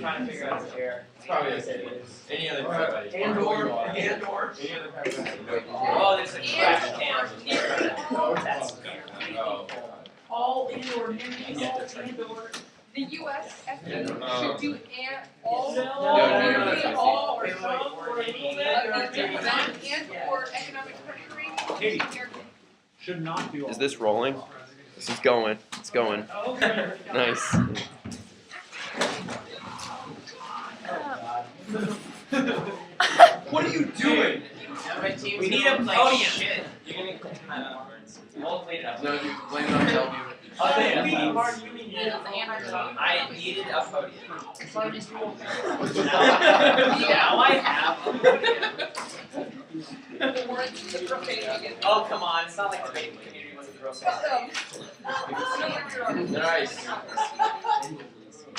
trying to figure out his hair. It's probably okay. Any other paradise. And/or. Any other paradise. Oh, there's a trash can. That's Oh. All and/or and/or. The U.S. should do all or some or a little bit and/or economic pressuring. Katie. Should not do all. Is this rolling? This is going. It's going. Okay. Nice. What are you doing? We need a podium. You're gonna we'll clean it up. No, you blame it on Bellevue. I'll clean it up. I I needed a podium. Now I have a podium. Oh, come on. It's not like the baby community was a girl family. Nice.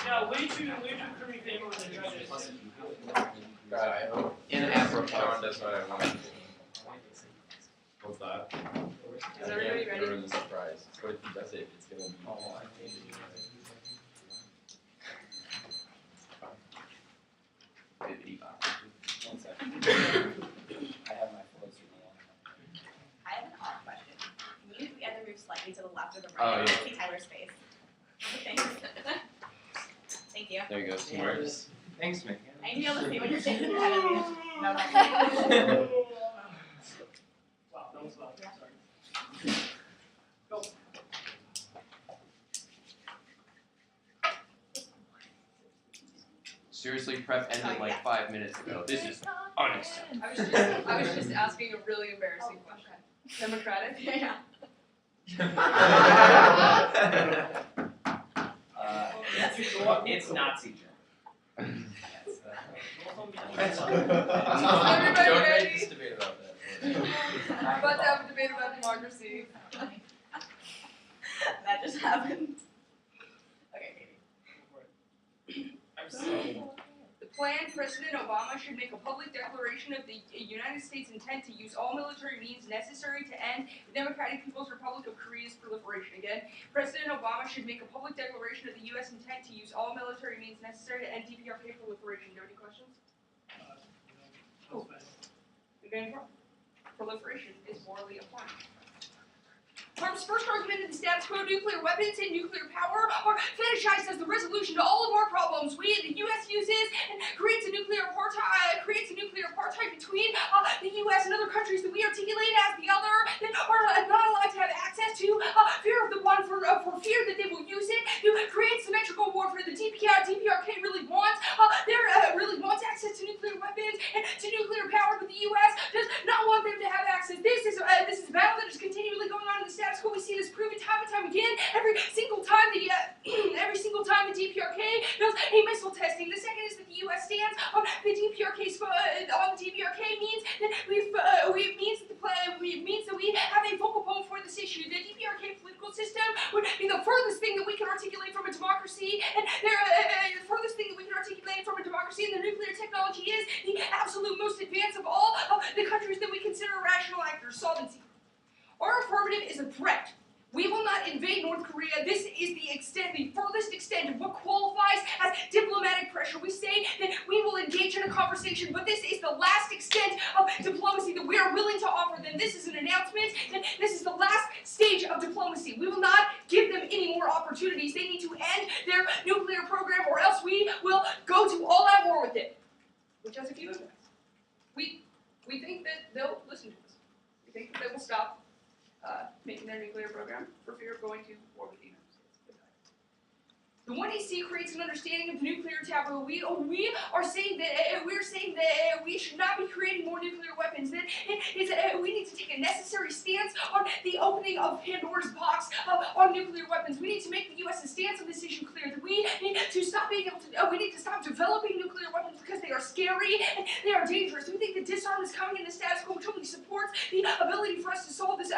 Yeah, way too creamy favor with the judges. I hope. In Africa. John does what I want. What's that? Is everybody ready? Ruin the surprise. But if he does it, it's gonna be. Oh, I hate it. One second. I have my flows from the I have an odd question. Can you either move slightly to the left or the Oh, right? yeah. See Tyler's face. Thanks. Thank you. There you go. Smart. Thanks, man. I need to be able to see what you're saying in front of me. No, no. Wow, that was loud. Yeah. Sorry. Go. Seriously, prep ended like 5 minutes ago. This is unacceptable. I was just asking a really embarrassing question. Democratic? Yeah. It's Nazi German. Everybody Don't ready? make this debate about that. We're about to have a debate about democracy. That just happened. Okay, Katie. The planned President Obama should make a public declaration of the United States' intent to use all military means necessary to end the Democratic People's Republic of Korea's proliferation. Again, President Obama should make a public declaration of the U.S. intent to use all military means necessary to end DPRK proliferation. Do you have any questions? Cool. Again, proliferation is morally abhorrent. Trump's first argument in the status quo: nuclear weapons and nuclear power are fetishized as the resolution to all of our problems. The U.S. uses and creates a nuclear apartheid between the U.S. and other countries that we articulate as the other, that are not allowed to have access to fear of the one for fear that they will use it to create symmetrical warfare. The DPRK really wants really wants access to nuclear weapons and to nuclear power, but the U.S. does not want them to have access. This is a battle that is continually going on in the status quo. We see this proven time and time again. Every single time the DPRK does a missile testing. The second is that the U.S. stands on the DPRK means that we have a focal point for this issue. The DPRK political system would be the furthest thing that we can articulate from a democracy, and the furthest thing that we can articulate from a democracy, and the nuclear technology is the absolute most advanced of all of the countries that we consider rational actors. Solvency. Our affirmative is a threat. We will not invade North Korea. This is the furthest extent of what qualifies as diplomatic pressure. We say that we will engage in a conversation, but this is the last extent of diplomacy that we are willing to offer them. This is an announcement that this is the last stage of diplomacy. We will not give them any more opportunities. They need to end their nuclear program, or else we will go to all-out war with it. Which has a few impacts. We think that they'll listen to us. We think that they will stop making their nuclear program for fear of going to war with the United States. The 1EC creates an understanding of the nuclear taboo. We are saying that we should not be creating more nuclear weapons. That we need to take a necessary stance on the opening of Pandora's box on nuclear weapons. We need to make the U.S.'s stance on this issue clear. That we need to stop we need to stop developing nuclear weapons because they are scary and they are dangerous. We think that disarm is coming in the status quo, which only supports the ability for us to solve this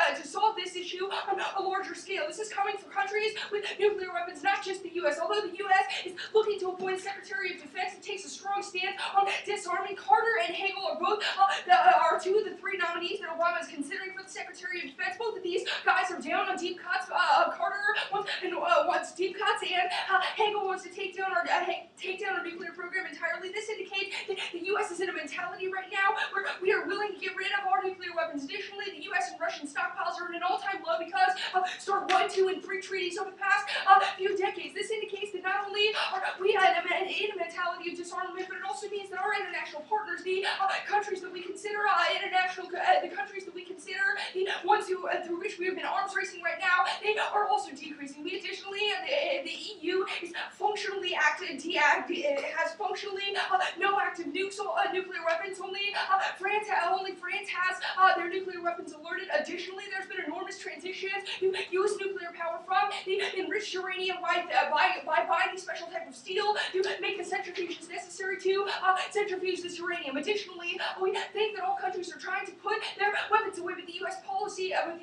issue on a larger scale. This is coming from countries with nuclear weapons, not just the U.S. Although the U.S. is looking to appoint a Secretary of Defense that takes a strong stand on on disarming. Carter and Hagel are both are two of the three nominees that Obama is considering for the Secretary of Defense. Both of these guys are down on deep cuts. Carter wants deep cuts, and Hagel wants to take down our nuclear program entirely. This indicates that the U.S. is in a mentality right now where we are willing to get rid of our nuclear weapons. Additionally, the U.S. and Russian stockpiles are at an all-time low because of START 1, 2, and 3 treaties over the past few decades. This indicates that not only are we in a mentality of disarmament, but it also means that our international partners, the countries that we consider the countries that we consider the ones who through which we have been arms racing right now, they are also decreasing. We additionally, the EU is functionally has functionally no active nuclear weapons. Only France has their nuclear weapons alerted. Additionally, there's been enormous transitions to use nuclear power from the enriched uranium by buying a special type of steel to make the centrifuges necessary to centrifuge this uranium. Additionally, we think that all countries are trying to put their weapons away, but the U.S. policy, but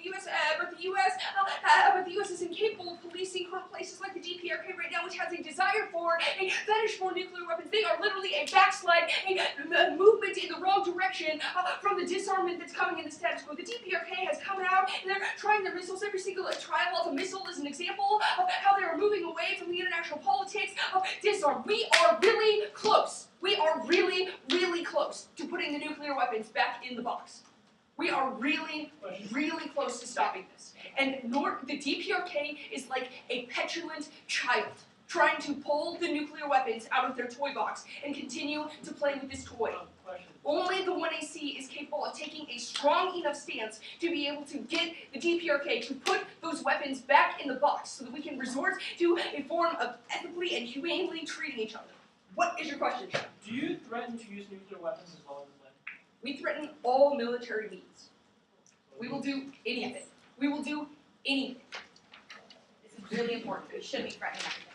the U.S. is incapable of policing current places like the DPRK right now, which has a desire for a fetish for nuclear weapons. They are literally a backslide, a movement in the wrong direction from the disarmament that's coming in the status quo. The DPRK has come out and they're trying their missiles. Every single trial of a missile is an example of how they are moving away from the international politics of disarm. We are really close. We are really, really close to putting the nuclear weapons back in the box. We are really, really close to stopping this. And the DPRK is like a petulant child trying to pull the nuclear weapons out of their toy box and continue to play with this toy. Only the 1AC is capable of taking a strong enough stance to be able to get the DPRK to put those weapons back in the box so that we can resort to a form of ethically and humanely treating each other. What is your question, Sean? Do you threaten to use nuclear weapons as long as it's legal? We threaten all military means. We will do anything. We will do anything. This is really important. We should be threatening everything.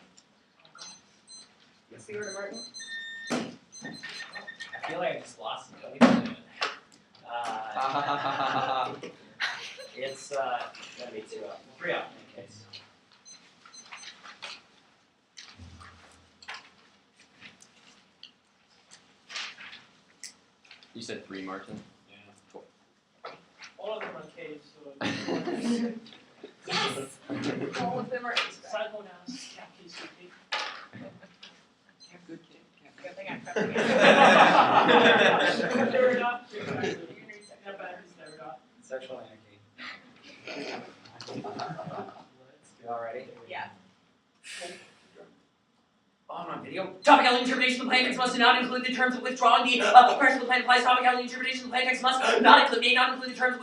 Yes, the order, Martin. I feel like I just lost some Tony. It's gonna be 2 up. 3 up in any case. You said 3, Martin? Yeah. All of them are caves, so Yes! All of them are A's. Cyclone House, Cap KCP. Good kid. Good thing I'm prepping Third up, not bad, third up. Sexual anarchy. You all ready? Yeah. On video. Topic element interpretation of the plaintext must not include the terms of withdrawing the pressure of the planet applies. Topic element interpretation of the plaintext must may not include the terms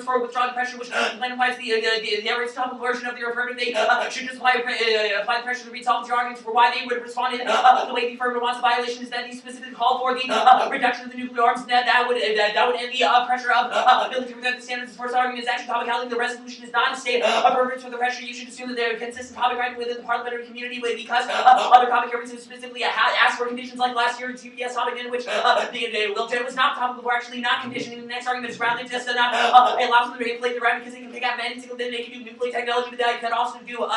for withdrawing pressure which the planet applies. The Aristotelian version of the affirmative they should just apply the pressure to resolve your arguments for why they would respond in the way the affirmative wants. The violation is that they specifically call for the reduction of the nuclear arms. That would end the pressure of military without the standards. The first argument is actually topic element. The resolution is not a state of purpose for the pressure. You should assume that they're consistent topic right within the parliamentary community because other topic areas specifically asked for conditions like last year TPS topic in which the Wilton was not topic before actually not conditioning. The next argument is grounded just not allows them to manipulate the right because they can pick out any single thing. They can do nuclear technology, but they can also do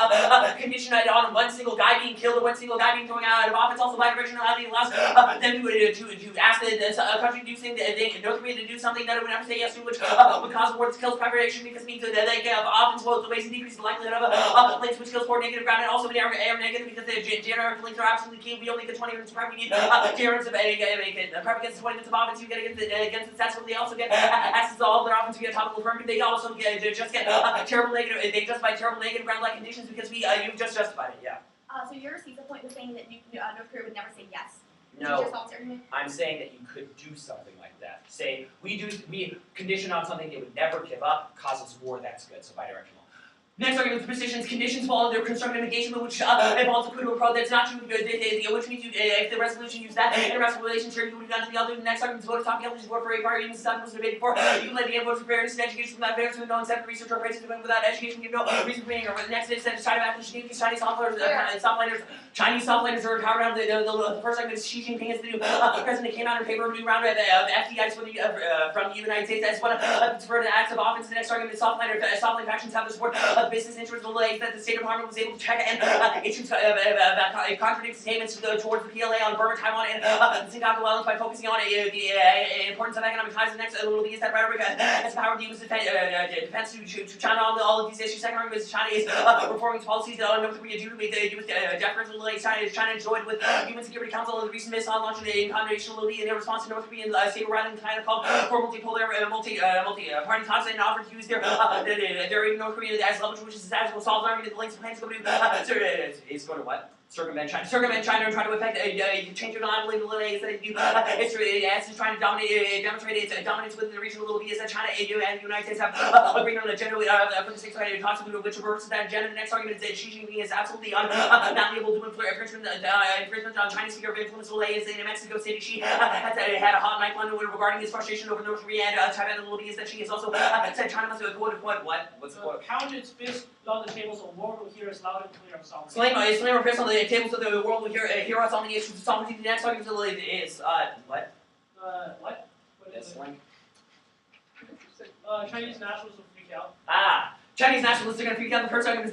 condition on one single guy being killed or one single guy being thrown out of office. Also, bidirectionality allows them to ask the country to do something that North Korea to do something that it would never say yes to, which would cause wars, kills, privation, because it means that they can often slow the ways and decrease the likelihood of links which kills for negative ground, and also when air negative because the generic links are absolutely key. We only get 20 minutes of prep. We need generics of prep against 20 minutes of offense. You get against the stats. They also get access to all their offense. We get topical affirmative. They also get terrible negative. They justify terrible negative ground-like conditions because you've just justified it. Yeah. So your CISA point was saying that North Korea would never say yes. No, I'm saying that you could do something like that. Say we condition on something they would never give up, causes war. That's good. So bidirectional. Next argument, positions, conditions fall under constructive negation, which involves a quid pro quo. That's not true. Which means if the resolution used that in a resolution, sure you would have done to the other. The next argument is vote topic elements vote for a party. Even some was debated before. You can let the game vote for fairness and education without fairness, with no incentive research or praise without education. You have no reason for being. Or the next is China application. Chinese softliners are powered around the first argument is Xi Jinping is the new president. Came out in favor of a new round of FDIs from the United States. That's one of the acts of offense. The next argument is softline factions have the support business interests delays that the State Department was able to check and issue contradicting statements towards the PLA on Burma, Taiwan, and the Senkaku Islands by focusing on the importance of economic ties. The next will be that rhetoric has power to use defense to China on all of these issues. Second argument is China is reforming its policies on North Korea due to the deferential delays China enjoyed with Human Security Council and the recent missile launch in combination in their response to North Korean state riding China called for multipolar multi-party talks and offered to use their North Korea as leverage, which is as will solve argument the links plans to go to is going to what? Circumvent China and try to affect change your non-legal delays that it's trying to demonstrate its dominance within the region. Will be is that China, EU, and the United States have agreed on an agenda for the six talks which reverses that agenda. The next argument is that Xi Jinping is absolutely not able to infringement on China's sphere of influence. Delays in Mexico City. She had a hot mic on regarding his frustration over North Korea and Taiwan. The will be is that she has also said China must quote what? What's the quote? Pound its fist on the tables of war will hear us loud and clear of sovereignty. Slam our fists on the tables of the world will hear us on the issues of sovereignty. The next argument is what? What? What is it? Slang. Chinese nationals will freak out. Chinese nationalists are going to freak out. The first argument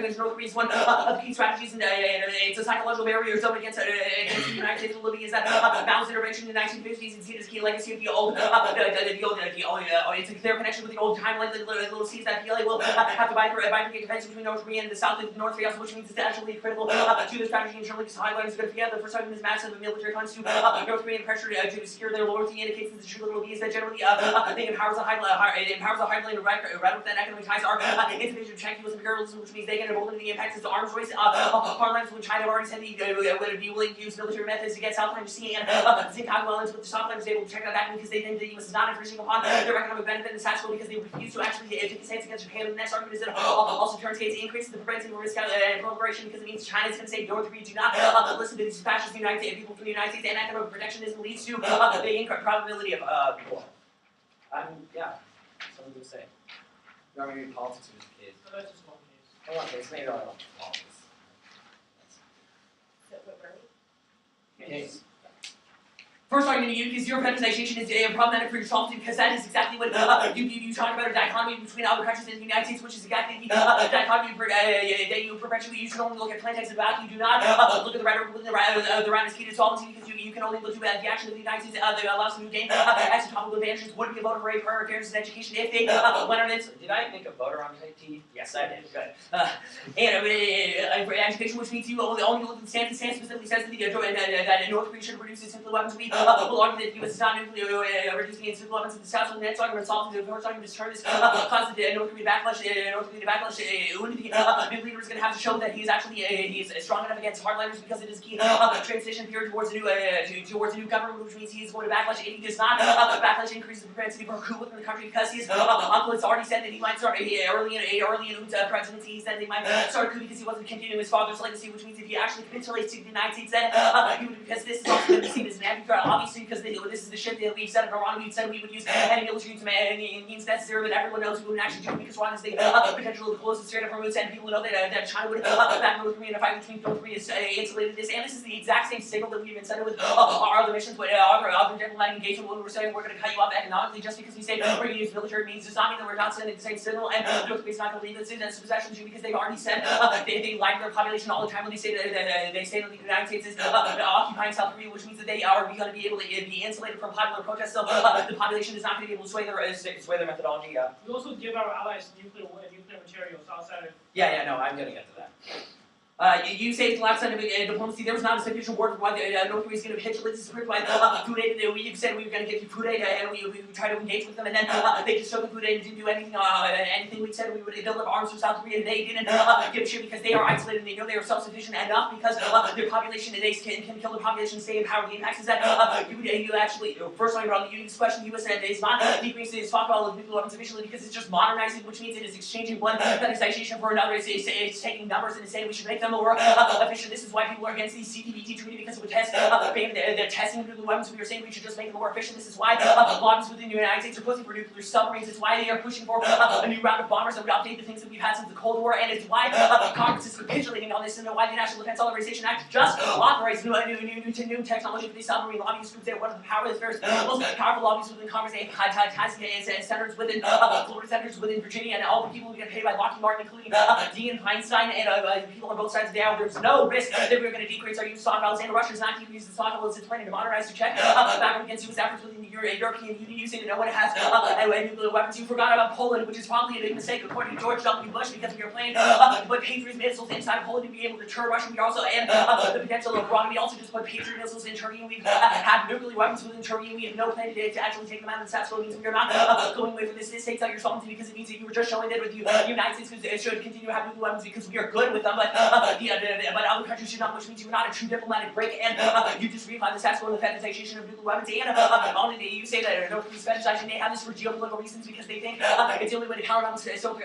is North Korea's one of the key strategies, and it's a psychological barrier zone against the United States. Libya is that Mao's intervention in the 1950s and seen as key legacy of the old, it's a clear connection with the old timeline. Little sees that PLA will have to bifurcate defense between North Korea and the South and North Korea, which means it's actually critical to the strategy and surely highlights is going to forget. The first argument is massive military funds to North Korean pressure to secure their loyalty indicates that the true Libya is that generally they empowers the highline rhetoric that economic ties are intimidation of Chinese imperialism, which means they can embolden the impacts of the arms race. Parliaments when China already said they would be willing to use military methods to get South China Sea and Senkaku Islands, but the South China was able to check that back because they think the U.S. is not infringing upon their economic benefit in the Sasquatch because they refuse to actually take a stance against Japan. The next argument is that also turns case increases the propensity for risk proliferation because it means China is going to say North Korea do not listen to these fascist United States people from the United States, and economic protectionism leads to the increased probability of war. Yeah, something to say. You want me to read politics or just kids? No, that's just one case. I want this. Maybe I want politics. Case. First argument, because your feminization is problematic for yourself because that is exactly what you talk about a dichotomy between other countries and the United States, which is exactly the dichotomy that you perpetuate. You should only look at plain text about. You do not look at the rhetoric within the round is key to solvency because you can only look at the action of the United States that allows them to gain as topical advantages would be a voter for prior fairness and education if they went on it. Did I make a voter on T? Yes, I did. Good. And for education, which means you only look at the stance. The stance specifically says that North Korea should reduce its nuclear weapons. We will argue that the U.S. is not nuclear reducing its nuclear weapons in the South. So the next argument solves the first argument is turn this cause the North Korea backlash. The new leader is going to have to show that he is strong enough against hardliners because it is key transition period towards a new government, which means he is going to backlash. If he does not backlash, increases the propensity for a coup within the country because his uncle has already said that he might start early in Un's presidency. He said they might start a coup because he wasn't continuing his father's legacy, which means if he actually capitulates to the United States, then he would, because this is also going to be seen as an anti-threat, obviously, because this is the shit that we've said in Iran. We said we would use any military means necessary, but everyone knows we wouldn't actually do it because Iran is the potential to close the Strait of Hormuz, and people know that China would back North Korea in a fight between North Korea insulated this, and this is the exact same signal that we've been sending with our other missions, but other diplomatic engagement when we're saying we're going to cut you off economically just because we say we're going to use military means does not mean that we're not sending the same signal, and North Korea's not going to leave this in as possession because they've already said they like their population all the time when they say that the United States is occupying South Korea, which means that they are going to be able to be insulated from popular protests, so the population is not going to be able to sway their methodology. We also give our allies nuclear materials outside of... Yeah, no, I'm going to get to that. You say it's the last sign of diplomacy. There was not a sufficient word for why North Korea is going to capitulate. This is provide food aid. We said we were going to give you food aid, and we tried to engage with them, and then they just took the food aid and didn't do anything. Anything we said we would build up arms for South Korea, and they didn't give a shit because they are isolated and they know they are self-sufficient enough because their population, they can kill the population, stay in power. The impact is that you actually, first time around, this question, the U.S. is not decreasing its stockpile of nuclear weapons officially because it's just modernizing, which means it is exchanging one fetishization for another. It's taking numbers and saying we should make them more efficient. This is why people are against the CTBT treaty, because it would test the testing of nuclear weapons. We are saying we should just make them more efficient. This is why lobbyists within the United States are pushing for nuclear submarines. It's why they are pushing for a new round of bombers that would update the things that we've had since the Cold War, and it's why Congress is capitulating on this, and why the National Defense Authorization Act just authorized new technology for these submarine lobbyist groups. They're one of the most powerful lobbies within Congress. They have senators within Florida, senators within Virginia, and all the people who get paid by Lockheed Martin, including Dean Feinstein, and people on both sides of the aisle. There's no risk that we're going to decrease our use of stockpiles, and Russia's not decreasing the stockpiles. It's planning to modernize to check back against U.S. efforts within the European Union. You say that no one has nuclear weapons. You forgot about Poland, which is probably a big mistake, according to George W. Bush, because we are planning to put Patriot missiles inside of Poland to be able to deter Russia. We also, and the potential of Iran, we also just put Patriot missiles in Turkey, and we've had nuclear weapons within Turkey, and we have no plan to actually take them out of the South. So it means we are not going away from this. This takes out your sovereignty, because it means that you were just showing that with the United States should continue to have nuclear weapons because we are good with them, but other countries should not, which means you're not a true diplomatic break, and you just redefine the status quo and the fetishization of nuclear weapons, and only you say that North Korea's fetishization, they have this for geopolitical reasons because they think it's the only way to counter on South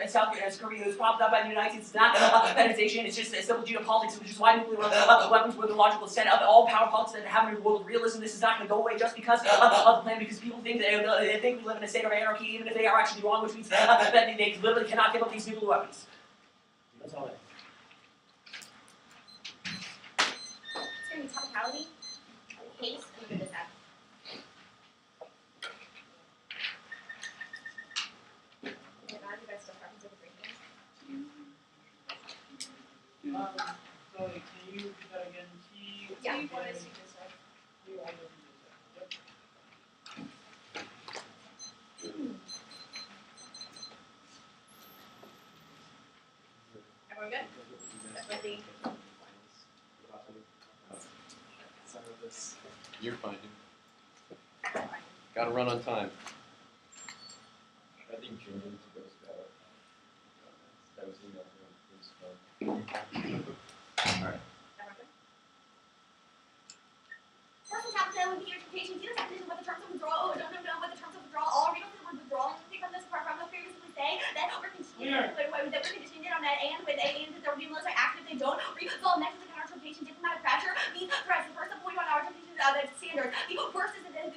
Korea, who's propped up by the United States. It's not fetishization, it's just simple geopolitics, which is why nuclear weapons were the logical set of all power politics that have in the world of realism. This is not going to go away just because of the plan, because people think they think we live in a state of anarchy, even if they are actually wrong, which means that they literally cannot give up these nuclear weapons. That's all I have. It's going to be topicality, the case, and the design. Sorry, can you do that again? Yeah. You want to see this side? You, I don't do that. Everyone good? That's the You're fine. Gotta run on time. I think June needs to go to that was emailed to him. Alright. First and top would be your expectations. You definition what the terms of withdrawal, don't know what the terms of withdrawal. All readers the word withdrawal and from this part from the previously say that we're conditioned on that, and that there will be military action if they don't resolve next to the counter-interpretation. Diplomatic pressure means threats. The first of 41 hours interpretation the standards. The first is that this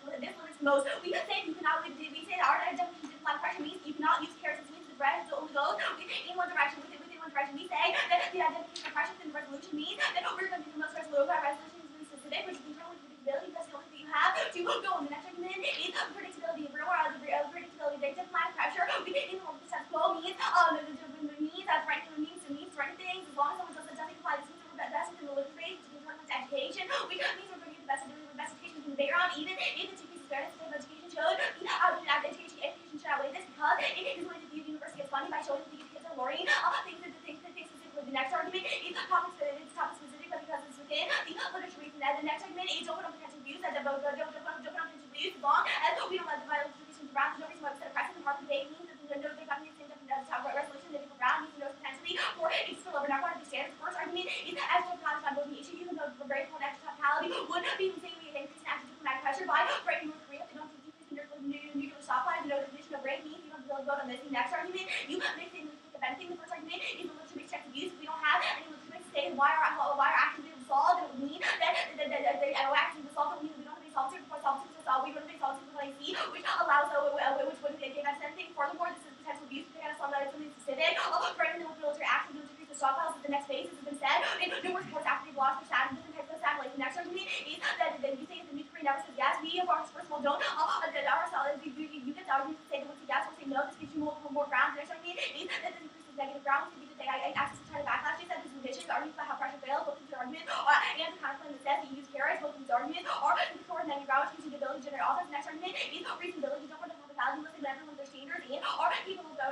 limits the most. We say you cannot. We say that our definition of diplomatic pressure means you cannot use carrots and means the threat only goes in one direction. Within one direction, we say that the identification of pressure in the resolution means that we're going to be the most resolute. Our resolution is really specific, which is internally predictability. That's the only thing you have to go on. The next argument is predictability. Predictability. The diplomatic pressure. We in the status quo means threatening things. As long as someone doesn't comply, this means we're best within the living rate, which means education. We means we're going to do the best education we can debate on, even if the two pieces of fairness of education should be education should outweigh this, because it is going to view the university as funding by showing that these kids are learning things specifically. The next argument is topic specific, but because it's within the literature reason. And the next argument is open up potential views, don't open up potential views as long as we don't let the violence of Brown. There's no reason why we set a precedent. Hard debate means that they're not the same resolution that for Brown means no potentially for a spillover. Now, one of the standards. The first argument is extra topicality on both the issue, even though the very full extra topicality would be the same increase in active diplomatic pressure by breaking North Korea. They don't decrease in nuclear stockpile. The definition of break means you don't have to vote on this. The next argument, you mix in with the benefiting. The first argument is the legitimate check of use. If we don't have any legitimate say why our actions being resolved, it would mean that our actions resolved. We don't have any solvency before solvency was resolved. We don't have any solvency before AC, which allows which would give us anything. Furthermore, this is potential abuse. We're going to solve that as something specific. Threatening the military action to decrease the stockpiles is the next phase. This has been said in numerous reports after they've lost their different types of satellites. The next argument is that you say that the North Korea never says yes. We, of course, first of all, don't. You get the argument to say that we'll say yes, we'll say no. This gives you more ground. The next argument is that this increases negative ground. So they access to China backlash. They said this is the arguments about how pressure fails. Both of these arguments and the counterclaim that says that you use carrots. Both of these arguments are the core of negative ground, which gives you the ability to generate offense. The next argument is reasonability. Don't want to have a value listed that everyone their standards and are capable of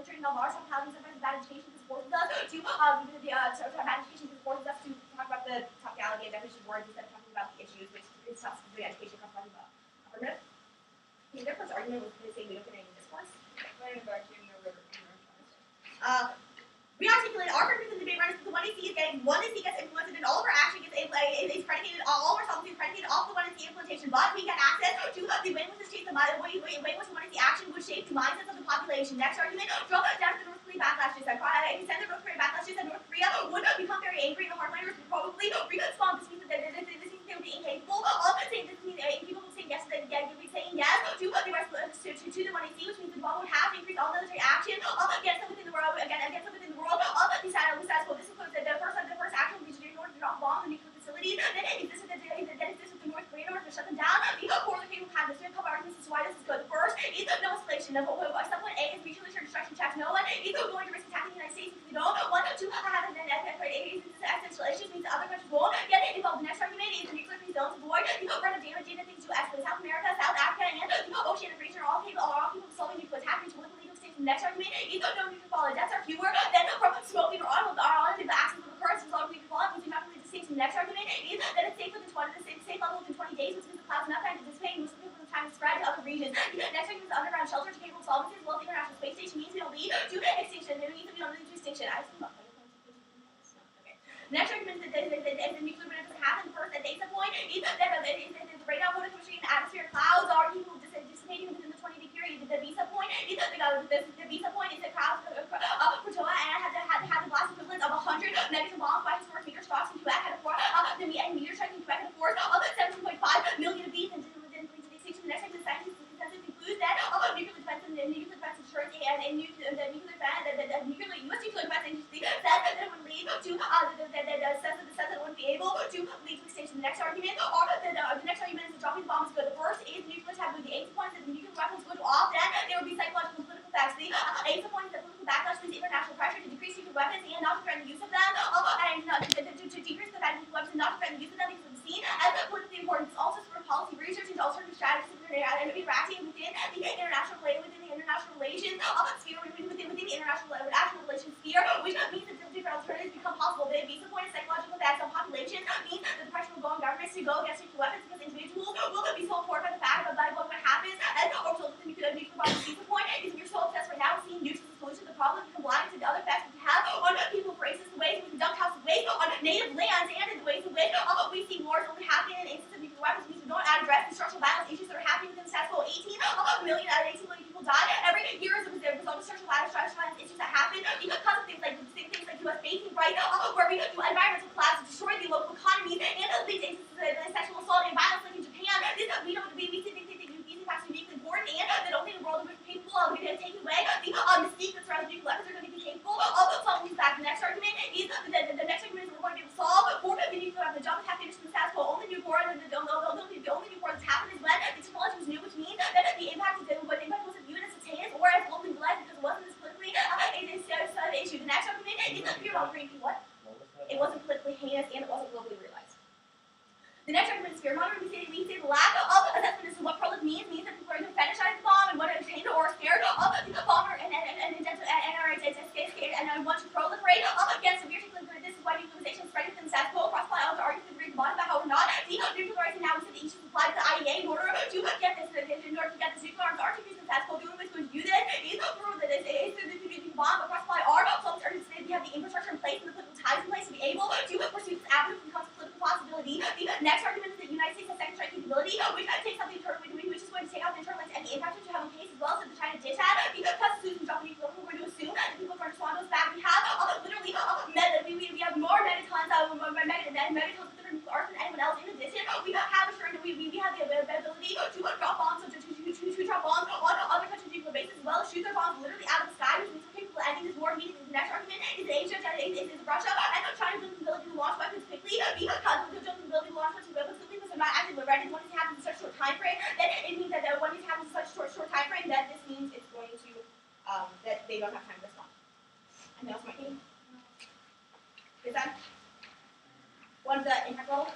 turning on Mars. Sometimes bad education forces us to bad education forces us to talk about the topicality and definition of words instead of talking about the issues, which is tough the education comes talking about. Affirmative. Their first argument was the same we open any discourse. We articulated our purpose in the debate run is the one AC gets implemented, and all of our action is predicated. All of our solvency is predicated off the one AC implementation. But we get access to the way in which the one AC action would shape the mindsets of the population. Next argument, draw down to the North Korea backlash. He said quickly respond. This means that this means they would be incapable of saying, this means incapable of saying yes, saying yes to the rest to the money, which means the bomb would have to increase all military action against them within the world, against them within the world the status quo. This includes the first action would be to ignore the drop bomb, the nuclear facilities that exist with the North Korea in order to shut them down. The poorly capable have this. We have a couple arguments as to why this is good. The first is no escalation. Subpoint A is mutually assured destruction checks. No one is going to risk attacking the United States if we don't want to have an essential issues means the other countries won't get involved. The next argument is the nuclear free zone to avoid the run of damage and things to escalate. South America, South Africa, and the oceanic region are all capable of solving nuclear attack and political legal states. The next argument is no nuclear fallout. Deaths are fewer than from smoking or automotive accidents of occurrence result of nuclear fallout means do not relate to states. The next argument is that it's safe within safe level within 20 days, which means the clouds enough time to dissipate and most people have time to spread to other regions. The next argument is underground shelter to capable solvency as well as the International Space Station means we don't lead to extinction. It means that we don't lead to extinction. The next argument is that the nuclear winter doesn't happen. The first and data point is that the breakdown point pushing in the atmosphere clouds are people dissipating within the 20-day period. The visa point is the visa point is that clouds Protoa and had the blast equivalent of 100 negative bombs by historic meter shocks in Quebec had a force the meter strike in Quebec had a force of 17.5 million of these and didn't lead to the extinction. The next argument is the consensus concludes that nuclear defense and nuclear defense insurance and nuclear U.S. nuclear defense agency said that it would lead to says that it wouldn't be able to lead to extinction. The next argument is that dropping the bomb is good. The first is nuclear taboo. The eighth point is that the nuclear weapons would often there would be psychological and political effects. The eighth point is that political backlash leads international pressure to decrease nuclear weapons and not to threaten the use of them and to decrease the fact that nuclear weapons and not to threaten the use of them because it's seen as politically important. It's also sort of policy research into alternative strategies and interacting within the international relations sphere within the international relations sphere, which means that different alternatives become possible. The visa point is psychological effects on populations means that the pressure will go on governments to go against nuclear weapons because individuals will be so important by the fact of what happens as a result of the nuclear bomb. The visa point is if you're so obsessed right now with seeing nukes as a solution to the problem, you become blind to the other effects that you have on people for instance, the ways we conduct house waste on native lands and in the ways in which we see wars only happen in instances of nuclear weapons means we don't address the structural violence issues that are happening within the status quo. 18 million people die every year as a result of structural violence issues that happen because of things like U.S. basing right where we do environmental collapse, destroy the local economies, and lead to instances of sexual assault and violence like in Japan. We think these facts are uniquely important and that only the world in which we're capable of taking away the mystique that surrounds nuclear weapons are going to be capable of solving these facts. The next argument is that we're going to be able to solve for the nuclear weapon. The job is half finished in the status quo. Only new war, the only new war that's happened is when the technology was new, which means that the impact wasn't viewed as instantaneous or as locally realized because it wasn't as politically issue. The next argument is fear about green. What? It wasn't politically heinous and it wasn't globally realized. The next argument is fear mongering. We say the lack of assessment as to what prolific means that people are going to fetishize the bomb and want to obtain or scared of the bomb and want to proliferate against severe technical. This is why nuclearization is spreading within the status quo. Cross-apply also argues with Greek bond about how we're not denuclearizing now. We said that each should apply to the IEA in order to get this nuclear arms are decreasing the status quo. The only way it's going to do this is through the nuclear bomb. But cross-apply are so it's arguing today we have the infrastructure in place and the political ties in place to be able to pursue this avenue when it comes to political possibility. The next argument is that the United States has second strike capability, which takes out the internal, which is going to take out the internal and any impact which you have on case as well as the China dish had. Because Susan dropped nuclear, we're going to assume that the people from Swando's back. We have literally we have more megatons megatons of nuclear arms than anyone else. In addition, we have assured that we have the ability to drop bombs, to drop bombs on other countries' nuclear bases as well as shoot their bombs literally out of the sky, which means we're capable of ending this war immediately. The next argument is that Asia is Russia and China's ability to launch weapons quickly because they're not actively ready. When it happens in such a short time frame, then it means that when it happens in such a short time frame, that this means it's going to that they don't have time to respond. And else, Martin? Is that one of the integral?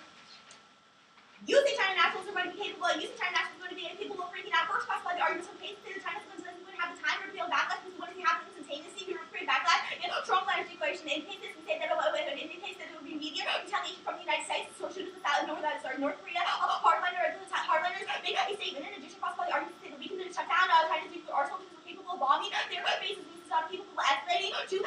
Using China nationals are going to be capable. Using China nationals are going to be capable of freaking out. First, by the arguments from cases that China's going to have the time to feel backlash because what if it happens instantaneously? We create backlash in Trump language equation. In cases we say that it would be immediate retaliation from the United States. So shooters without North Korea, hardliners make a statement. In addition, cross-party arguments say that we can shut down China's nuclear arsenal because we're capable of bombing their bases. Means it's not capable of escalating to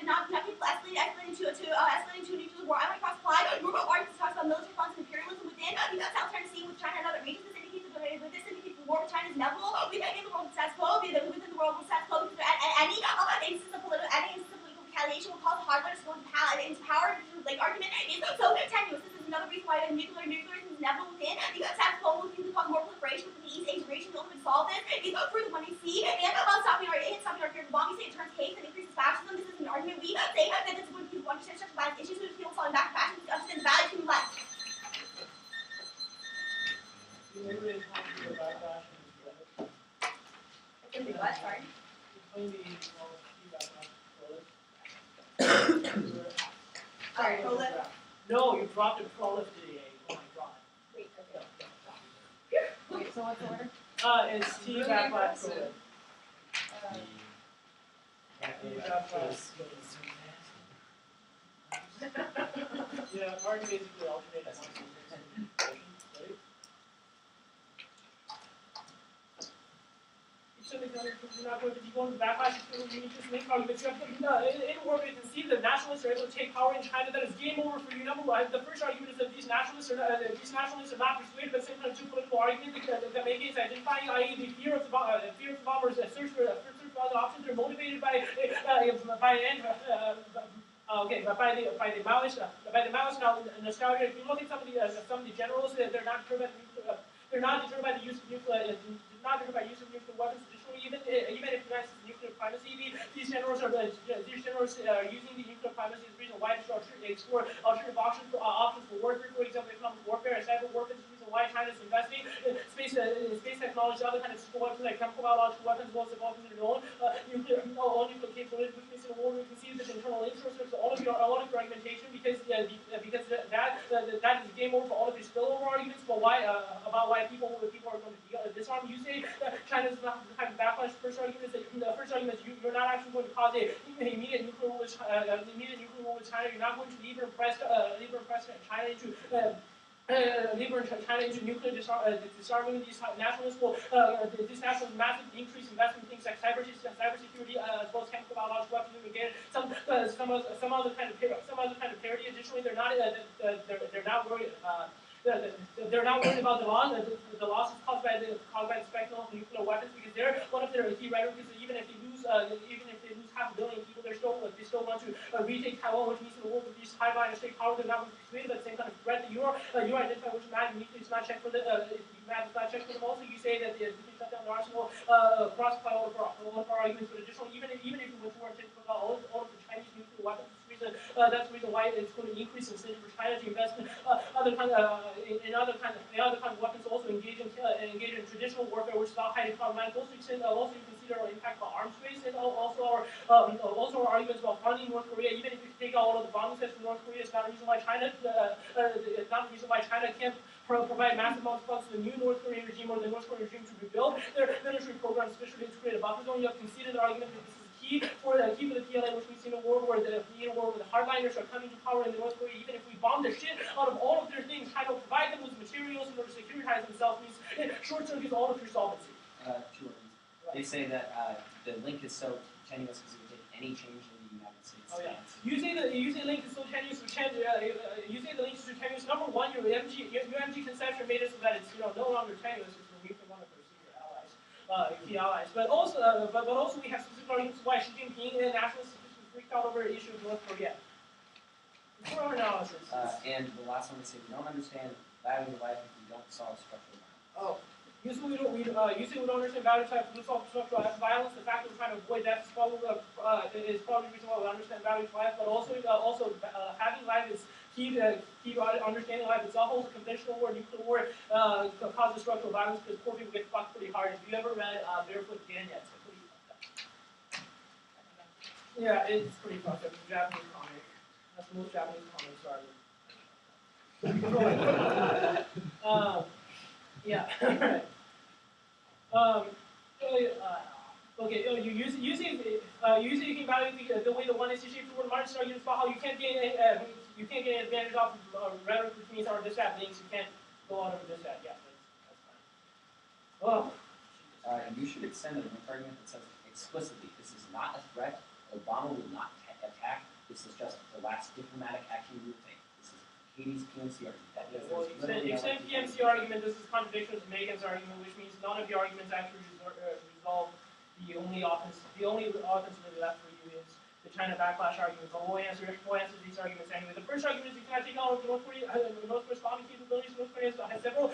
not capable of escalating to nuclear war. I like cross-apply. Your arguments talks about military funds and imperialism within South China Sea with China and other regions. This indicates the war with China is inevitable. In the world of status quo, within the world of status quo, any instance of political retaliation will cause the hardliners to go into power. The argument is so to solve this is through the money C and stopping our fear of the bomb. We say it turns hate and increases fascism. This is an argument we say that this is when people understand structural violence issues, when people falling back to fascism, to understand the value of human life. Literally talking to the backlash and What? Sorry. explain the backlash. Sorry, prolif. No, you dropped a prolif today. Oh my god. Wait, okay. Wait, so what's the order? It's T Really backlash impressive. prolif. T backlash. Yeah, Martin basically alternated one sentence. Right? Each of the countries are not going to be going to backlash to you need to make arguments. You have to, in a world where you can see that nationalists are able to take power in China, that is game over for you. Number one, the first argument is that these nationalists are not persuaded, but the same kind of two political arguments that make it identifying, i.e., the fear of the bombers, search for other options. They're motivated by the Maoist nostalgia. If you look at some of the generals, they're not deterred by the use of nuclear. Not deterred by use of nuclear weapons. Additionally, even if the United States nuclear primacy, these generals are using the nuclear primacy as a reason why to explore alternative options for warfare. For example, economic warfare, cyber warfare. This is the reason why China is investing in space technology, other kind of weapons like chemical biological weapons, as well as developing their own nuclear capability. Which means in a war we can see the internal interest of all of your argumentation because that is game over for all of your spillover arguments about why people are going to disarm. You say China's not the kind of backlash. First argument is that you're not actually going to cause an immediate nuclear war with China. You're not going to lever press China into nuclear disarming. These nationalists will these nationalists massively increase investment in things like cybersecurity, as well as chemical biological weapons. Again, some other kind of parity. Additionally, they're not worried. They're not worried about the losses caused by the spectacle of nuclear weapons, because one of their key rhetoric is that even if they lose half a billion people, they still want to retake Taiwan, which means in the world with these high-volume state power, they're not going to persuade that same kind of threat that you identify, which is not checked for them. Also, you say that we can shut down the arsenal, cross-apply all of our arguments, but additionally, even if we went to war to put all of the Chinese nuclear weapons, that's the reason why it's going to increase incentive for China to invest in other kind of weapons. Also engage in traditional warfare, which is not highly problematic. Also, you consider our impact on arms race, and also our arguments about funding North Korea. Even if you take out all of the bombing sets from North Korea, it's not a reason why China can't provide massive amounts of funds to the new North Korean regime or the North Korean regime to rebuild their military program, especially to create a buffer zone. You have to consider the argument that this is key for the PLA, which means in a war where the hardliners are coming to power in the North Korea. Even if we bomb the shit out of all of their things, try to provide them with materials in order to securitize themselves, means it short circuits all of your solvency. Sure. They say that the link is so tenuous because it would take any change in the United States stance. You say the link is so tenuous. You say the link is so tenuous. Number one, your MG conception made it so that it's no longer tenuous. It's when we can want to pursue your allies, key allies. But also we have specific arguments why Xi Jinping and nationalists freaked out over the issue of North Korea. For our analysis. And the last one, they say we don't understand value of life if we don't solve structural violence. Usually we don't understand value type to solve structural violence. The fact that we're trying to avoid that is probably the reason why we understand value of life. But also having life is key to understanding life itself. Also, conventional war, nuclear war causes structural violence because poor people get fucked pretty hard. If you ever read Barefoot Gen, it's pretty fucked up. Yeah, it's pretty fucked up. It's a Japanese comic. That's the most Japanese comics are. Yeah. Okay. Using the way the one is shaped toward Marxist arguments about how you can't get an advantage off of rhetoric, which means our diss links. You can't go out of this ad. Yeah, that's fine. You should extend an argument that says explicitly this is not a threat. Obama will not attack. This is just the last diplomatic action we will take. This is Katie's PMC argument. Well, extend PMC argument. This is contradiction to Megan's argument, which means none of the arguments actually resolve the only offense really left for you is the China backlash argument. But we'll answer these arguments anyway. The first argument is you cannot take out North Korea's bombing capabilities. North Korea has several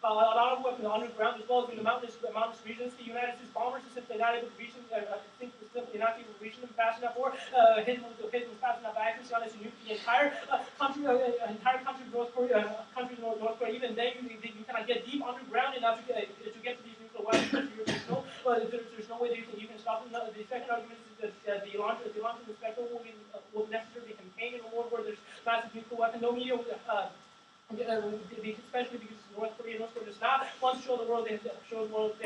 a lot of weapons underground as well as in the mountainous regions. The United States bombers are simply not able to reach them. Simply not able to reach them fast enough, or hit them with fast enough accuracy on the entire country of North Korea. Even then, you cannot get deep underground enough to get to these nuclear weapons. There's no way that you can stop them. The second argument is that the launch of the spectrum will necessarily contain in a world where there's massive nuclear weapons. No media especially because North Korea does not want to show the world they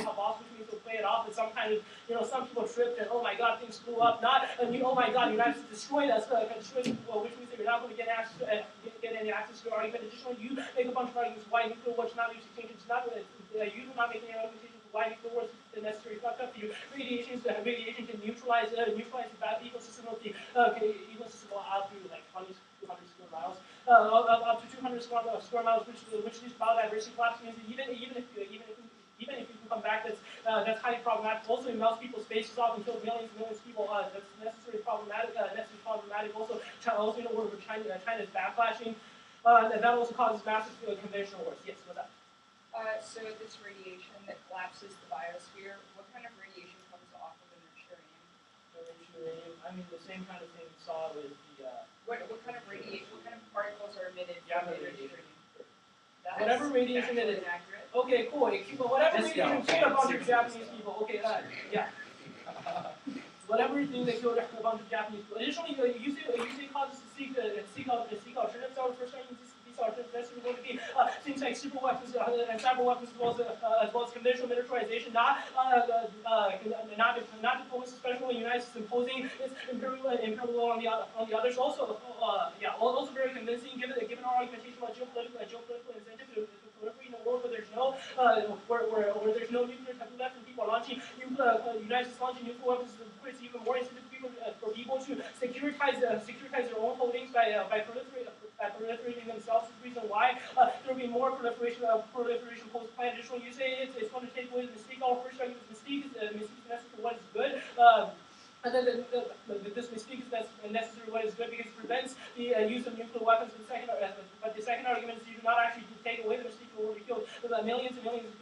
have lost, which means they'll play it off as some kind of, some people tripped and oh my god, things blew up. Oh my god, the United States destroyed us, which means that you're not going to get any access to the argument. Additionally, you make a bunch of arguments why nuclear war should not be exchanged. You do not make any argumentation for why nuclear war is the necessary fuck up to you. Radiation can neutralize the ecosystem of the ecosystem out to like 200 square miles. Up to 200 square miles, which is biodiversity collapse means that even if you can come back, that's highly problematic. Also, it melts people's faces off and kills millions and millions of people. That's necessarily problematic. Also, in a world where China is backlashing, that also causes massive conventional wars. Yes, what's up? So this radiation that collapses the biosphere, what kind of radiation comes off of an uranium? I mean, the same kind of thing we saw with the. What kind of radiation? What kind of particles are emitted Gamma from the radiation. uranium? Whatever radiation it is. Inaccurate. Okay, cool. Whatever radiation killed a bunch of Japanese people. Okay, yeah. Whatever thing that killed a bunch of Japanese people. Additionally, you say causes to seek alternatives. Our first argument is these alternatives are going to be things like super weapons and cyber weapons, as well as conventional militarization, not diplomacy, especially when the United States imposing its imperial law on the others. Also very convincing, given our argumentation about geopolitical incentive to proliferate in a world where there's no where there's no nuclear taboo left and people are launching United States launching nuclear weapons. It's even more incentive for people to securitize their own holdings by proliferating themselves. Is the reason why there will be more proliferation post-plan. Additionally, you say it's going to take away the mystique. Our first argument is mystique is necessary for what is good. And then this mystique is necessary what is good because it prevents the use of nuclear weapons. But the second argument is you do not actually take away the mystique or you kill millions and millions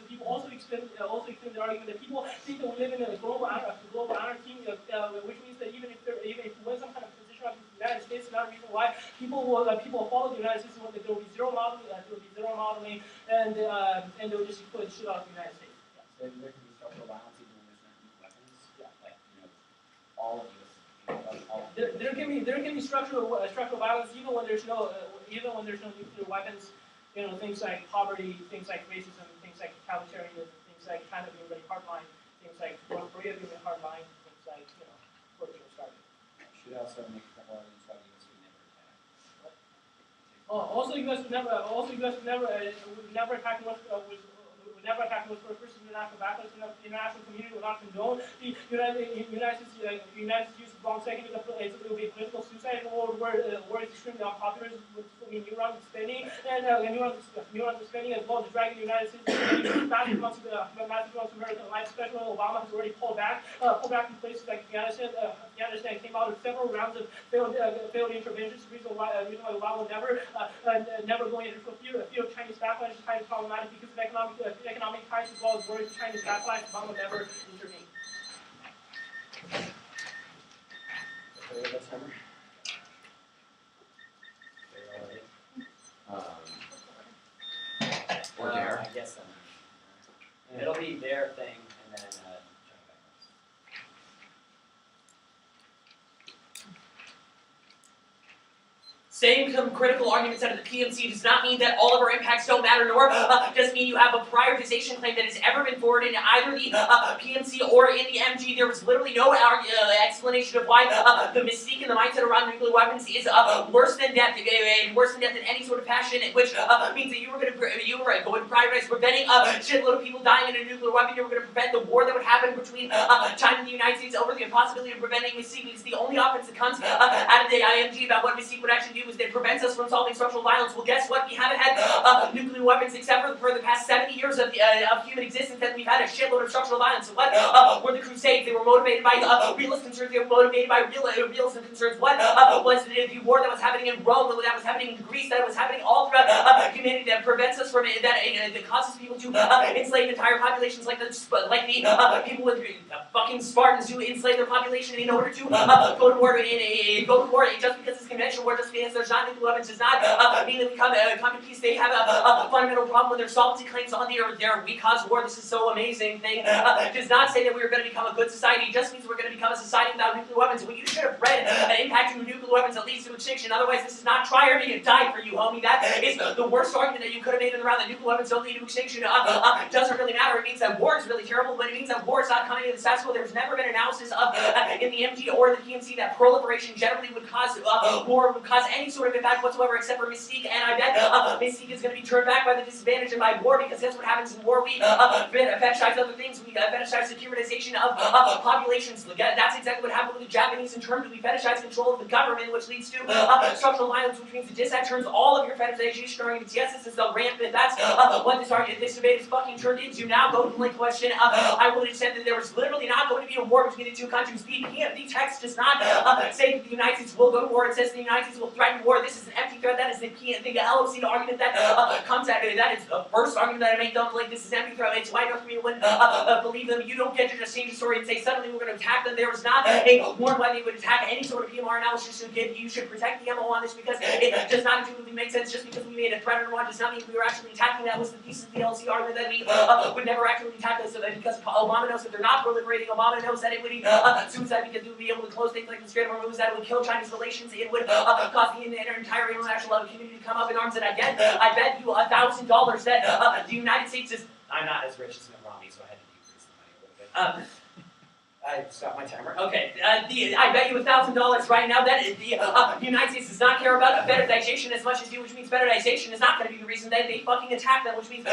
of people. Also extend the argument that people think that we live in a global anarchy, which means that even if you win some kind of position of the United States, it's not a reason why people will follow the United States. There will be zero modeling, and they will just put shit out of the United States. So there can be structural violence even when there's no nuclear weapons. All of this. There can be structural violence even when there's no nuclear weapons. Things like poverty, things like racism, things like totalitarianism, things like China being very hardline, things like North Korea being hardline, things like torture starting. Should also make a couple arguments why the U.S. would never attack. Also, U.S. would never attack North Korea. Would never attack North Korea. First, international backlash. The international community will not condone the United States use of bombs. Second, it will be political suicide in a world where it's extremely unpopular. With new rounds of spending and new rounds of spending as well as dragging the United States massive amounts of American life. Especially when Obama has already pulled back from places like Afghanistan. Afghanistan came out of several rounds of failed interventions. The reason why Obama will never go into fear of Chinese backlash is highly problematic because of economic ties as well as worries of Chinese backlash. Obama will never intervene. Or dare. I guess so. It'll be their thing, and then John Beckers. Saying some critical arguments out of the PMC does not mean that all of our impacts don't matter, nor does mean you have a prioritization claim that has ever been forwarded in either the PMC or in the MG. There was literally no explanation of why the mystique and the mindset around nuclear weapons is worse than death, in any sort of fashion, which means that you were going to prioritize preventing a shitload of people dying in a nuclear weapon. You were going to prevent the war that would happen between China and the United States over the possibility of preventing mystique, because the only offense that comes out of the IMG about what Mystique would actually do is that it prevents us from solving structural violence. Well, guess what? We haven't had nuclear weapons except for the past 70 years of human existence, that we've had a shitload of structural violence. So what were the Crusades? They were motivated by realist concerns. They were motivated by realism concerns. What was the war that was happening in Rome, that was happening in Greece, that was happening all throughout humanity, that prevents us from that causes people to enslave entire populations, like the people with fucking Spartans who enslave their population in order to go to war. Just because it's conventional war, just because there's not nuclear weapons, does not mean that we come to peace. They have a fundamental problem with their sovereignty claims on the earth. We cause war. This is so amazing thing. Does not say that we are going to become a good society. It just means we're going to become a society without nuclear weapons. Well, you should have read an impact of nuclear weapons that leads to extinction. Otherwise, this is not try or me to die for you, homie. That is the worst argument that you could have made in the round. That nuclear weapons don't lead to extinction. Doesn't really matter. It means that war is really terrible, but it means that war is not coming to the status quo. There's never been analysis of in the MG or the PMC that proliferation generally would cause war, would cause any sort of impact whatsoever, except for Mystique. And I bet Mystique is going to be turned back by the disadvantage and by war, because that's what happens in war. We fetishize other things. We fetishize securitization of populations. That's exactly what happened with the Japanese in terms of we fetishize control of the government, which leads to structural violence, which means the dissent turns all of your fetishization arguments. Yes, this is the rampant. That's what this debate is fucking turned into. Now go to the link question. I would have said that there was literally not going to be a war between the two countries. The text does not say that the United States will go to war. It says the United States will threaten war. This is an empty threat. That is the LOC argument that comes at it. That is the first argument that I make them. Like, this is empty threat. It's why North Korea wouldn't believe them. You don't get to just change the story and say suddenly we're going to attack them. There was not a warrant why they would attack any sort of PMR analysis. You should protect the MO on this, because it does not intuitively make sense. Just because we made a threat or one does not mean we were actually attacking. That was the thesis of the LC argument, that we would never actually attack this. So that because Obama knows that they're not proliferating, Obama knows that it would be suicide, because it would be able to close things like the Strait of Hormuz, that it would kill China's relations, it would cause the entire international community to come up in arms. And again, I bet you $1,000 that the United States is. I'm not as rich as Mitt Romney, so I had to decrease the money a little bit. I stopped my timer. Okay, I bet you $1,000 right now that the United States does not care about fetishization as much as you, which means fetishization is not going to be the reason that they fucking attack them, which means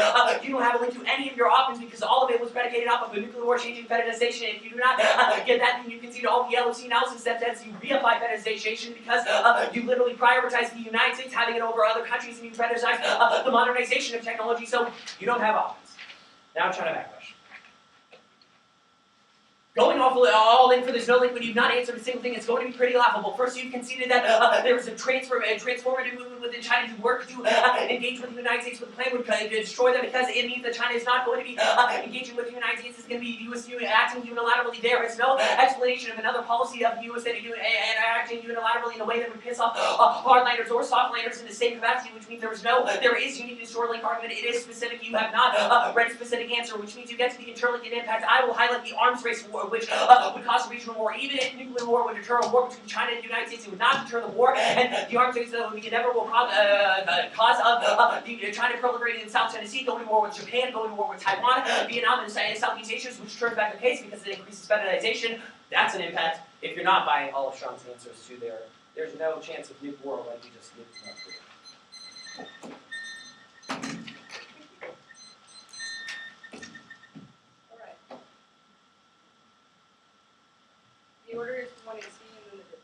you don't have a link to any of your options, because all of it was predicated off of a nuclear war changing fetishization. If you do not get that, then you can see all the LOC analysis that says you reapply fetishization, because you literally prioritize the United States having it over other countries, and you fetishize the modernization of technology, so you don't have options. Now I'm trying to backwash. Going all in for this no link when you've not answered a single thing, it's going to be pretty laughable. First, you've conceded that there was a transformative movement within China to work to engage with the United States with a plan would destroy them, because it means that China is not going to be engaging with the United States. It's going to be the U.S. acting unilaterally. There is no explanation of another policy of the U.S. and acting unilaterally in a way that would piss off hardliners or softliners in the same capacity, which means there is uniqueness to our link argument. It is specific. You have not read a specific answer, which means you get to the interlink and impact. I will highlight the arms race war, which would cause a regional war. Even if nuclear war would deter a war between China and the United States, it would not deter the war, and the arms race that would be inevitable cause of the China proliferating in South China Sea, going to war with Japan, going to war with Taiwan, Vietnam, and Southeast Asia, which turns back the case because it increases fetishization. That's an impact. If you're not buying all of Sean's answers to there's no chance of nuke war like you just nuked North Korea. The order is 1AC and then the dip.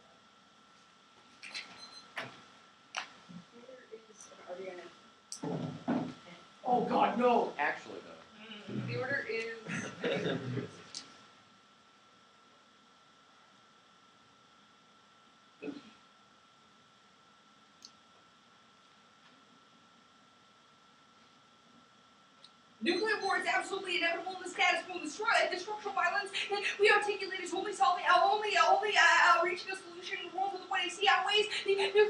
The order is Oh God, no! Actually, though. The order is. Nuclear war is absolutely inevitable in the status quo. The structural violence that we articulate is only reaching a solution in the world with what I see outweighs the nuclear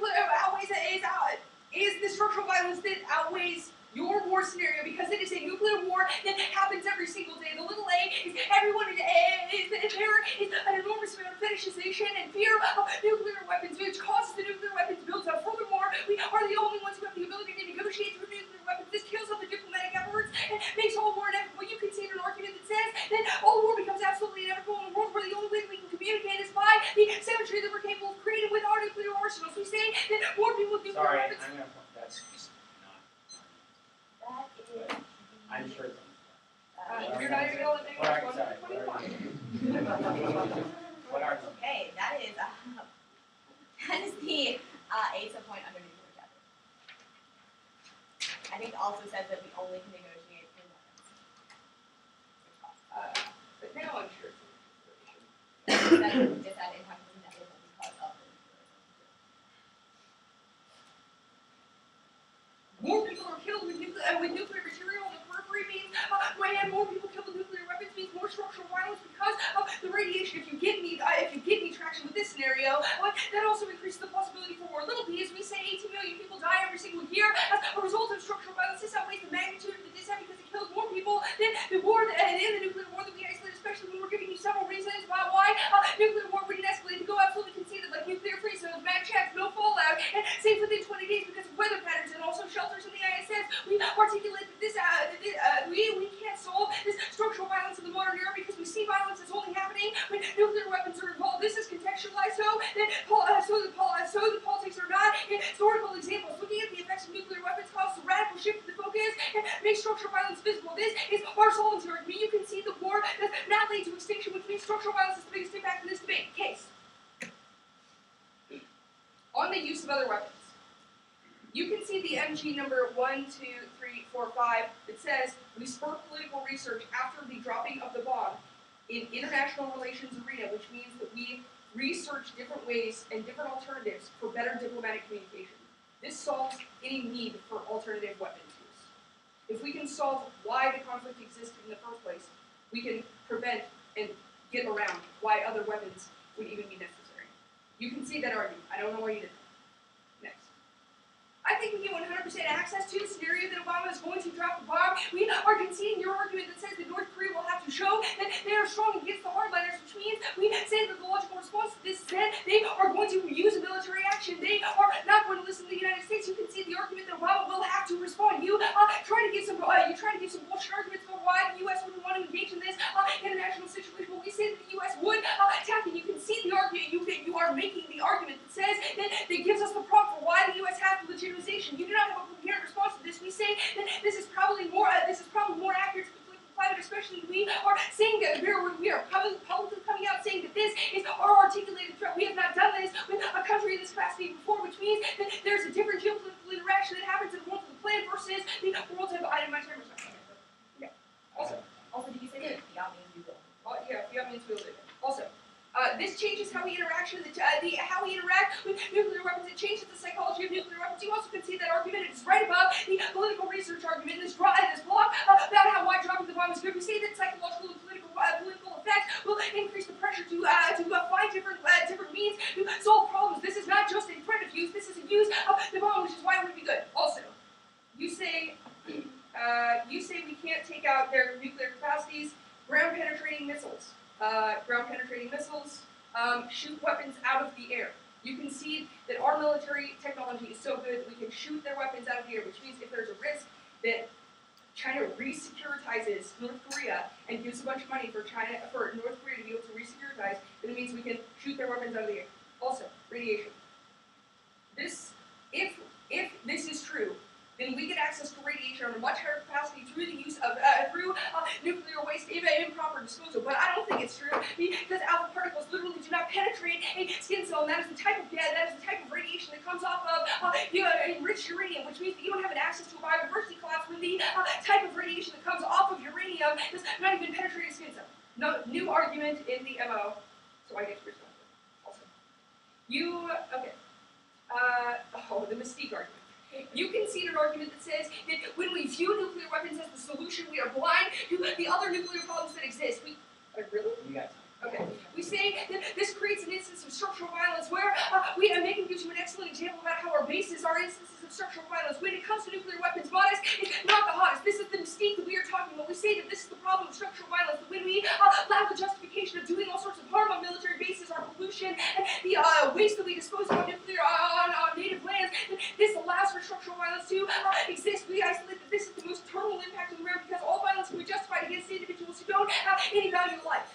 is the structural violence that outweighs your war scenario, because it is a nuclear war that happens every single day. The little a is everyone is there is an enormous amount of fetishization and fear of nuclear weapons, which causes the nuclear weapons build up. Furthermore, we are the only ones who have the ability to negotiate through nuclear weapons. This kills off the diplomatic efforts and makes all war inevitable. You can see an argument that says that all war becomes absolutely inevitable in a world where the only way we can communicate is by the symmetry that we're capable of creating with our nuclear arsenals. We say that more people with nuclear weapons. I'm going to point that's just not. That is. I'm sure it's You're not even going to let me What watch are- 121. What are Okay, that is the ASA point under nuclear jeopardy. I think it also says that we only can negotiate through weapons. But now I'm sure it's a Is that impact was inevitable because of the more people are killed with nuclear material on the periphery means more people killed with nuclear weapons means more structural violence because of the radiation. If you give me traction with this scenario, that also increases the possibility for war. Little b, as we say, 18 million people die every single year as a result of structural violence. This outweighs the magnitude of the dissent because it kills more people than the war and in the nuclear war that we isolate, especially when we're giving you several reasons about why nuclear war wouldn't escalate to go absolutely conceded, like nuclear free zones, mag checks, no fallout, and safe within 20 days because of weather patterns and also shelters in the ISS. We articulate that this we can't solve this structural violence in the modern era because we see violence as only happening when nuclear weapons are involved. This is contextualized so the politics are not historical examples. Looking at the effects of nuclear weapons causes a radical shift in the focus and makes structural violence visible. This is our Solom's argument. You can see the war does not lead to extinction, which means structural violence is the biggest impact in this debate. Case. On the use of other weapons. You can see the MG number 1, 2, 3, 4, 5 that says we spur political research after the dropping of the bomb in international relations arena, which means that we research different ways and different alternatives for better diplomatic communication. This solves any need for alternative weapons use. If we can solve why the conflict existed in the first place, we can prevent and get around why other weapons would even be necessary. You can see that argument. I don't know why you did that. Next. I think we get 100% access to the scenario that Obama is going to drop the bomb. We are conceding your argument that says that North Korea will have to show that they are strong against the hardliners, which means we say that the logical response to this is that they are going to use a military action. They are not going to listen to the United States. You can see the argument that Obama will have to respond. You try to give some bullshit arguments about why the U.S. wouldn't want to engage in this international situation. Well, we say that the U.S. would attack, and you can see the argument. You are making the argument that says that gives us the prompt for why the U.S. has the legitimization. You do not have a coherent response to this. We say that this is probably more accurate to the political climate, especially we are saying that we are publicly coming out saying that this is our articulated threat. We have not done this with a country in this capacity before, which means that there's a different geopolitical interaction that happens in the world of the plan versus the world of my timer's not coming. Yeah. Also, did you say that fiat means you will? Yeah, fiat means we'll do it. Also. This changes how we interact with nuclear weapons. It changes the psychology of nuclear weapons. You also can see that argument. It is right above the political research argument. This block about how why dropping the bomb is good. We say that psychological and political effects will increase the pressure to find different means to solve problems. This is not just a threat of use. This is a use of the bomb, which is why it would be good. Also, you say we can't take out their nuclear capacities. Ground penetrating missiles. Shoot weapons out of the air. You can see that our military technology is so good that we can shoot their weapons out of the air, which means if there's a risk that China re-securitizes North Korea and gives a bunch of money for North Korea to be able to re-securitize, then it means we can shoot their weapons out of the air. Also, radiation. If this is true, then we get access to radiation on a much higher capacity through the use of nuclear waste improper disposal. But I don't think it's true because alpha particles literally do not penetrate a skin cell, and that is the type of radiation that comes off of enriched uranium, which means that you don't have an access to a biodiversity collapse when the type of radiation that comes off of uranium does not even penetrate a skin cell. No new argument in the MO, so I get to respond. Also, the Mystique argument. You concede an argument that says that when we view nuclear weapons as the solution, we are blind to the other nuclear problems that exist. Really? You got time. Okay. We say that this creates an instance of structural violence where Megan gives you an excellent example about how our bases are instances of structural violence. When it comes to nuclear weapons, modest is not the hottest. This is the Mystique that we are talking about. We say that this is the problem of structural violence, that when we allow the justification of doing all sorts of harm on military bases, our pollution, and the waste that we dispose of on native lands, this allows for structural violence to exist. We isolate that this is the most terminal impact of the world because all violence can be justified against individuals who don't have any value of life.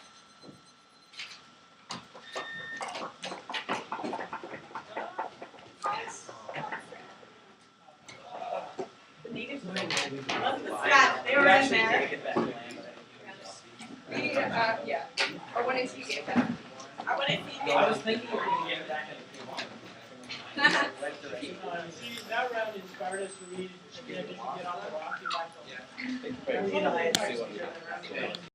The natives were in there. They were in there. Yeah. Or when is he get back? I was thinking we were going to get it back in a few months. artists to read, and then you can get off the rock, get back to Take the paper. Yeah. See what happens.